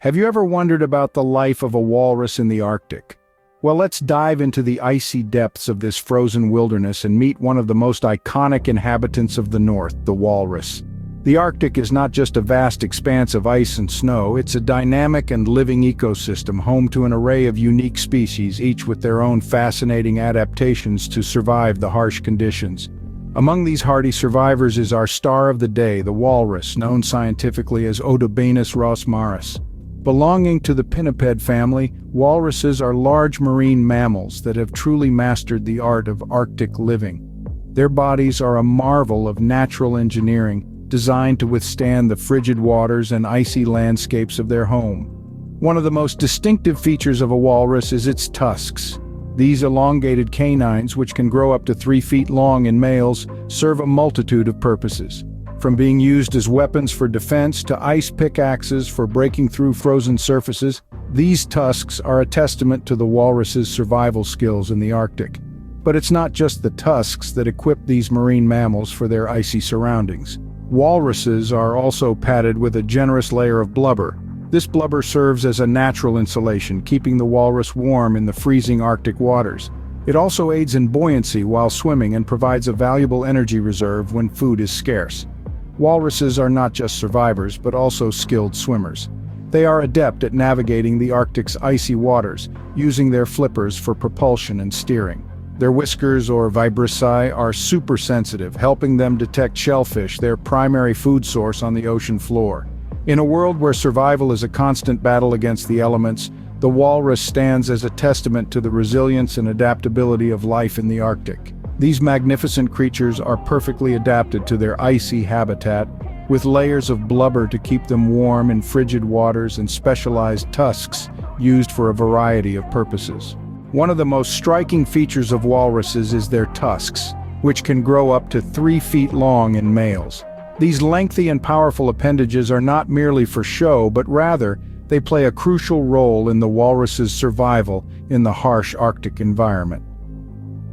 Have you ever wondered about the life of a walrus in the Arctic? Well, let's dive into the icy depths of this frozen wilderness and meet one of the most iconic inhabitants of the North, the walrus. The Arctic is not just a vast expanse of ice and snow, it's a dynamic and living ecosystem home to an array of unique species, each with their own fascinating adaptations to survive the harsh conditions. Among these hardy survivors is our star of the day, the walrus, known scientifically as Odobenus rosmarus. Belonging to the pinniped family, walruses are large marine mammals that have truly mastered the art of Arctic living. Their bodies are a marvel of natural engineering, designed to withstand the frigid waters and icy landscapes of their home. One of the most distinctive features of a walrus is its tusks. These elongated canines, which can grow up to 3 feet long in males, serve a multitude of purposes. From being used as weapons for defense to ice pickaxes for breaking through frozen surfaces, these tusks are a testament to the walrus's survival skills in the Arctic. But it's not just the tusks that equip these marine mammals for their icy surroundings. Walruses are also padded with a generous layer of blubber. This blubber serves as a natural insulation, keeping the walrus warm in the freezing Arctic waters. It also aids in buoyancy while swimming and provides a valuable energy reserve when food is scarce. Walruses are not just survivors, but also skilled swimmers. They are adept at navigating the Arctic's icy waters, using their flippers for propulsion and steering. Their whiskers, or vibrissae, are super sensitive, helping them detect shellfish, their primary food source on the ocean floor. In a world where survival is a constant battle against the elements, the walrus stands as a testament to the resilience and adaptability of life in the Arctic. These magnificent creatures are perfectly adapted to their icy habitat, with layers of blubber to keep them warm in frigid waters and specialized tusks used for a variety of purposes. One of the most striking features of walruses is their tusks, which can grow up to 3 feet long in males. These lengthy and powerful appendages are not merely for show, but rather, they play a crucial role in the walrus's survival in the harsh Arctic environment.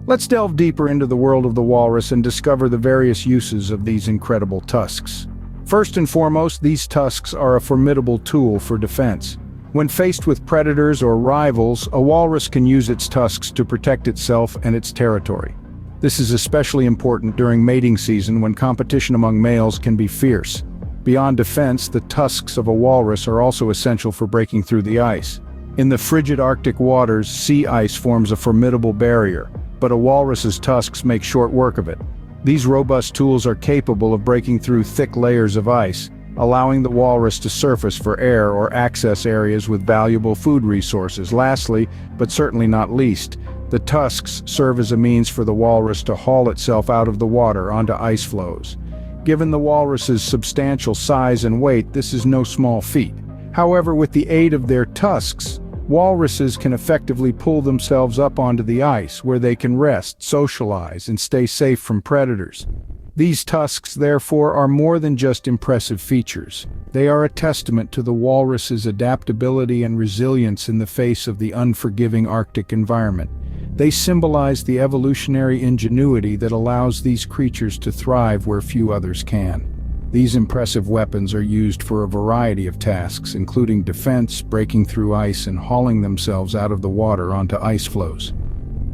Let's delve deeper into the world of the walrus and discover the various uses of these incredible tusks. First and foremost, these tusks are a formidable tool for defense. When faced with predators or rivals, a walrus can use its tusks to protect itself and its territory. This is especially important during mating season when competition among males can be fierce. Beyond defense, the tusks of a walrus are also essential for breaking through the ice. In the frigid Arctic waters, sea ice forms a formidable barrier, but a walrus's tusks make short work of it. These robust tools are capable of breaking through thick layers of ice, allowing the walrus to surface for air or access areas with valuable food resources. Lastly, but certainly not least, the tusks serve as a means for the walrus to haul itself out of the water onto ice floes. Given the walrus's substantial size and weight, this is no small feat. However, with the aid of their tusks, walruses can effectively pull themselves up onto the ice, where they can rest, socialize, and stay safe from predators. These tusks, therefore, are more than just impressive features. They are a testament to the walrus's adaptability and resilience in the face of the unforgiving Arctic environment. They symbolize the evolutionary ingenuity that allows these creatures to thrive where few others can. These impressive weapons are used for a variety of tasks, including defense, breaking through ice, and hauling themselves out of the water onto ice floes.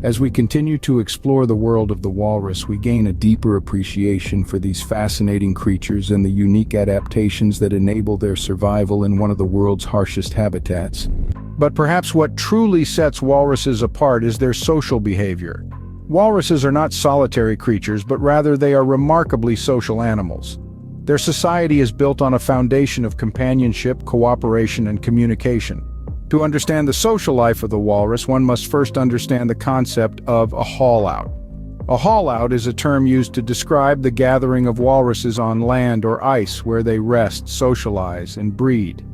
As we continue to explore the world of the walrus, we gain a deeper appreciation for these fascinating creatures and the unique adaptations that enable their survival in one of the world's harshest habitats. But perhaps what truly sets walruses apart is their social behavior. Walruses are not solitary creatures, but rather they are remarkably social animals. Their society is built on a foundation of companionship, cooperation, and communication. To understand the social life of the walrus, one must first understand the concept of a haul-out. A haul-out is a term used to describe the gathering of walruses on land or ice where they rest, socialize, and breed.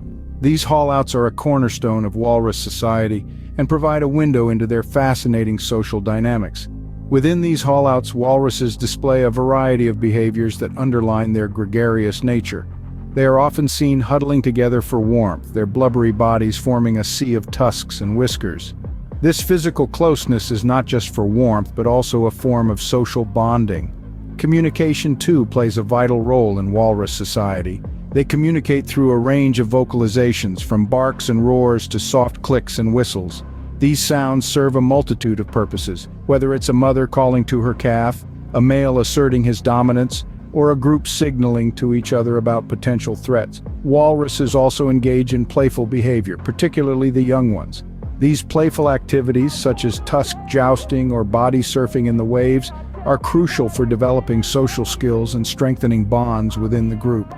These haul-outs are a cornerstone of walrus society and provide a window into their fascinating social dynamics. Within these haul-outs, walruses display a variety of behaviors that underline their gregarious nature. They are often seen huddling together for warmth, their blubbery bodies forming a sea of tusks and whiskers. This physical closeness is not just for warmth, but also a form of social bonding. Communication, too, plays a vital role in walrus society. They communicate through a range of vocalizations, from barks and roars to soft clicks and whistles. These sounds serve a multitude of purposes, whether it's a mother calling to her calf, a male asserting his dominance, or a group signaling to each other about potential threats. Walruses also engage in playful behavior, particularly the young ones. These playful activities, such as tusk jousting or body surfing in the waves, are crucial for developing social skills and strengthening bonds within the group.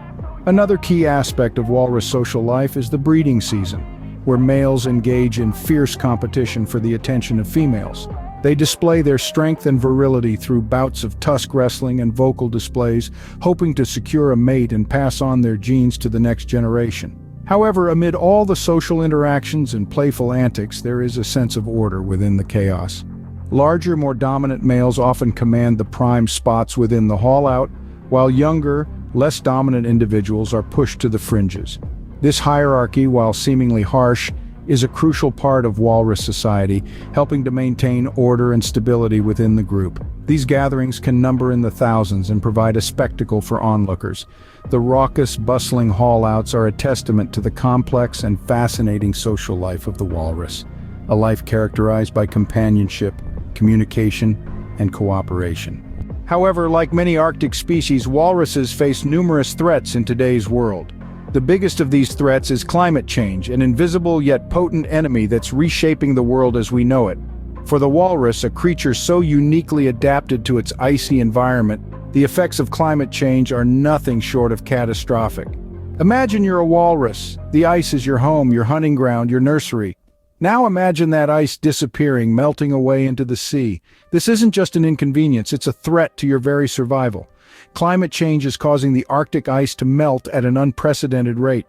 Another key aspect of walrus social life is the breeding season, where males engage in fierce competition for the attention of females. They display their strength and virility through bouts of tusk wrestling and vocal displays, hoping to secure a mate and pass on their genes to the next generation. However, amid all the social interactions and playful antics, there is a sense of order within the chaos. Larger, more dominant males often command the prime spots within the haul-out, while younger, less dominant individuals are pushed to the fringes. This hierarchy, while seemingly harsh, is a crucial part of walrus society, helping to maintain order and stability within the group. These gatherings can number in the thousands and provide a spectacle for onlookers. The raucous, bustling haul-outs are a testament to the complex and fascinating social life of the walrus, a life characterized by companionship, communication, and cooperation. However, like many Arctic species, walruses face numerous threats in today's world. The biggest of these threats is climate change, an invisible yet potent enemy that's reshaping the world as we know it. For the walrus, a creature so uniquely adapted to its icy environment, the effects of climate change are nothing short of catastrophic. Imagine you're a walrus. The ice is your home, your hunting ground, your nursery. Now imagine that ice disappearing, melting away into the sea. This isn't just an inconvenience, it's a threat to your very survival. Climate change is causing the Arctic ice to melt at an unprecedented rate.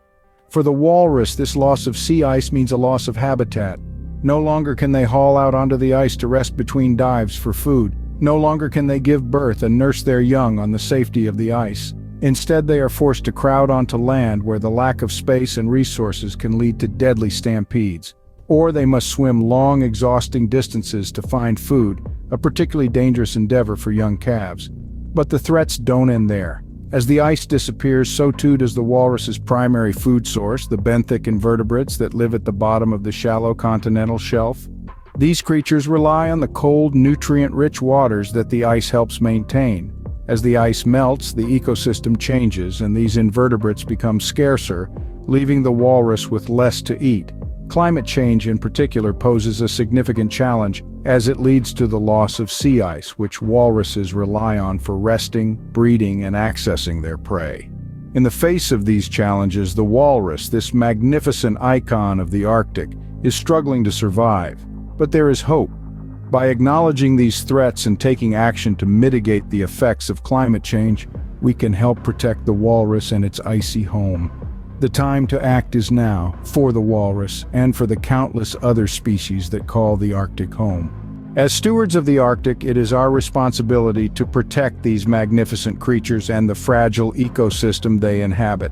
For the walrus, this loss of sea ice means a loss of habitat. No longer can they haul out onto the ice to rest between dives for food. No longer can they give birth and nurse their young on the safety of the ice. Instead, they are forced to crowd onto land where the lack of space and resources can lead to deadly stampedes. Or they must swim long, exhausting distances to find food, a particularly dangerous endeavor for young calves. But the threats don't end there. As the ice disappears, so too does the walrus's primary food source, the benthic invertebrates that live at the bottom of the shallow continental shelf. These creatures rely on the cold, nutrient-rich waters that the ice helps maintain. As the ice melts, the ecosystem changes, and these invertebrates become scarcer, leaving the walrus with less to eat. Climate change in particular poses a significant challenge as it leads to the loss of sea ice, which walruses rely on for resting, breeding, and accessing their prey. In the face of these challenges, the walrus, this magnificent icon of the Arctic, is struggling to survive. But there is hope. By acknowledging these threats and taking action to mitigate the effects of climate change, we can help protect the walrus and its icy home. The time to act is now, for the walrus and for the countless other species that call the Arctic home. As stewards of the Arctic, it is our responsibility to protect these magnificent creatures and the fragile ecosystem they inhabit.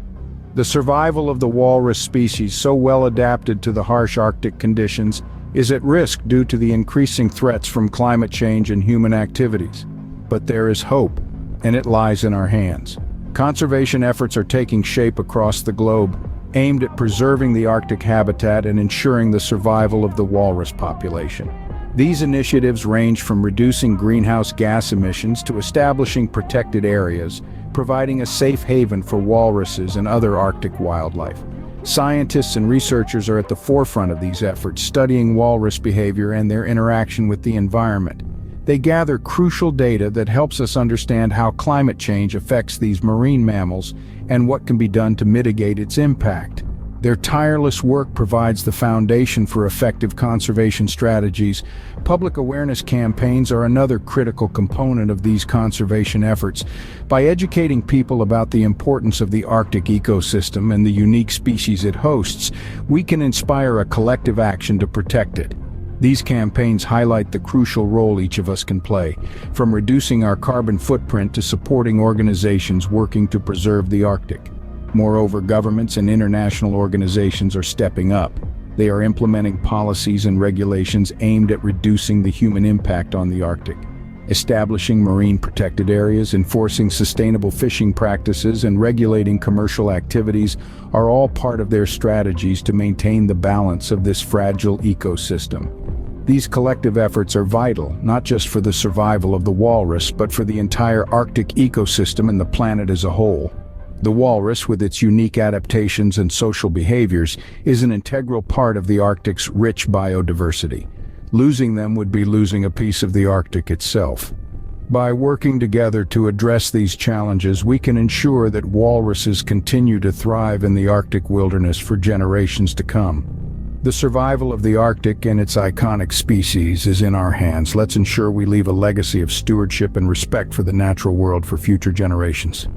The survival of the walrus species, so well adapted to the harsh Arctic conditions, is at risk due to the increasing threats from climate change and human activities. But there is hope, and it lies in our hands. Conservation efforts are taking shape across the globe, aimed at preserving the Arctic habitat and ensuring the survival of the walrus population. These initiatives range from reducing greenhouse gas emissions to establishing protected areas, providing a safe haven for walruses and other Arctic wildlife. Scientists and researchers are at the forefront of these efforts, studying walrus behavior and their interaction with the environment. They gather crucial data that helps us understand how climate change affects these marine mammals and what can be done to mitigate its impact. Their tireless work provides the foundation for effective conservation strategies. Public awareness campaigns are another critical component of these conservation efforts. By educating people about the importance of the Arctic ecosystem and the unique species it hosts, we can inspire a collective action to protect it. These campaigns highlight the crucial role each of us can play, from reducing our carbon footprint to supporting organizations working to preserve the Arctic. Moreover, governments and international organizations are stepping up. They are implementing policies and regulations aimed at reducing the human impact on the Arctic. Establishing marine protected areas, enforcing sustainable fishing practices, and regulating commercial activities are all part of their strategies to maintain the balance of this fragile ecosystem. These collective efforts are vital, not just for the survival of the walrus, but for the entire Arctic ecosystem and the planet as a whole. The walrus, with its unique adaptations and social behaviors, is an integral part of the Arctic's rich biodiversity. Losing them would be losing a piece of the Arctic itself. By working together to address these challenges, we can ensure that walruses continue to thrive in the Arctic wilderness for generations to come. The survival of the Arctic and its iconic species is in our hands. Let's ensure we leave a legacy of stewardship and respect for the natural world for future generations.